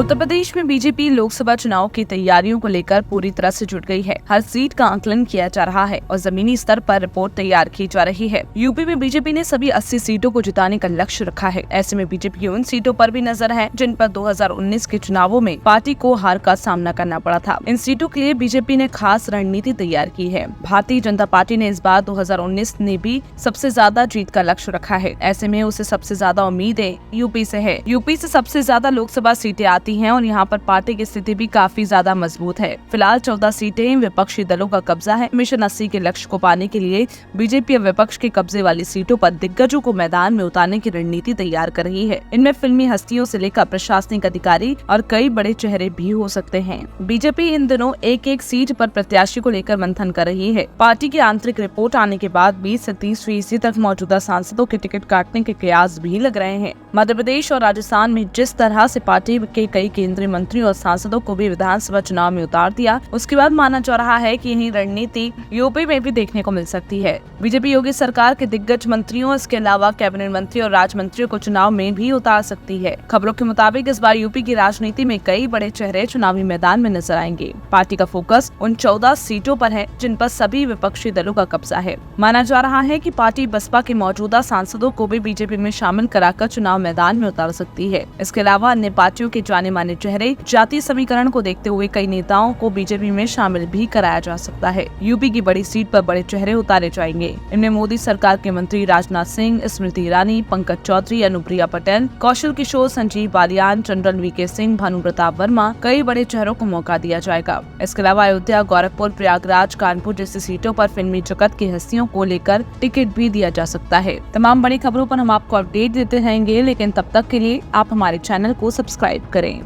उत्तर प्रदेश में बीजेपी लोकसभा चुनाव की तैयारियों को लेकर पूरी तरह से जुट गई है। हर सीट का आकलन किया जा रहा है और जमीनी स्तर पर रिपोर्ट तैयार की जा रही है। यूपी में बीजेपी ने सभी 80 सीटों को जिताने का लक्ष्य रखा है। ऐसे में बीजेपी की उन सीटों पर भी नजर है जिन पर 2019 के चुनावों में पार्टी को हार का सामना करना पड़ा था। इन सीटों के लिए बीजेपी ने खास रणनीति तैयार की है। भारतीय जनता पार्टी ने इस बार 2019 ने भी सबसे ज्यादा जीत का लक्ष्य रखा है। ऐसे में उसे सबसे ज्यादा उम्मीदें यूपी से है। यूपी से सबसे ज्यादा लोकसभा सीटें आती हैं और यहाँ पर पार्टी की स्थिति भी काफी ज्यादा मजबूत है। फिलहाल 14 सीटें विपक्षी दलों का कब्जा है। मिशन 80 के लक्ष्य को पाने के लिए बीजेपी विपक्ष के कब्जे वाली सीटों पर दिग्गजों को मैदान में उतारने की रणनीति तैयार कर रही है। इनमें फिल्मी हस्तियों से लेकर प्रशासनिक अधिकारी और कई बड़े चेहरे भी हो सकते हैं। बीजेपी इन दिनों एक सीट पर प्रत्याशी को लेकर मंथन कर रही है। पार्टी की आंतरिक रिपोर्ट आने के बाद 20 से 30% तक मौजूदा सांसदों के टिकट काटने के कयास भी लग रहे हैं। मध्य प्रदेश और राजस्थान में जिस तरह से पार्टी के कई केंद्रीय मंत्रियों और सांसदों को भी विधानसभा चुनाव में उतार दिया, उसके बाद माना जा रहा है कि यही रणनीति यूपी में भी देखने को मिल सकती है। बीजेपी योगी सरकार के दिग्गज मंत्रियों, इसके अलावा कैबिनेट मंत्री और राज्य मंत्रियों को चुनाव में भी उतार सकती है। खबरों के मुताबिक इस बार यूपी की राजनीति में कई बड़े चेहरे चुनावी मैदान में नजर आएंगे। पार्टी का फोकस उन 14 सीटों पर है जिन पर सभी विपक्षी दलों का कब्जा है। माना जा रहा है कि पार्टी बसपा के मौजूदा सांसदों को भी बीजेपी में शामिल कराकर चुनाव मैदान में उतार सकती है। इसके अलावा अन्य पार्टियों के जाने माने चेहरे, जातीय समीकरण को देखते हुए कई नेताओं को बीजेपी में शामिल भी कराया जा सकता है। यूपी की बड़ी सीट पर बड़े चेहरे उतारे जाएंगे। इनमें मोदी सरकार के मंत्री राजनाथ सिंह, स्मृति ईरानी, पंकज चौधरी, अनुप्रिया पटेल, कौशल किशोर, संजीव बालियान, जनरल वीके सिंह, भानु प्रताप वर्मा, कई बड़े चेहरों को मौका दिया जाएगा। इसके अलावा अयोध्या, गोरखपुर, प्रयागराज, कानपुर जैसी सीटों पर फिल्मी जगत की हस्तियों को लेकर टिकट भी दिया जा सकता है। तमाम बड़ी खबरों पर हम आपको अपडेट देते रहेंगे, लेकिन तब तक के लिए आप हमारे चैनल को सब्सक्राइब करें।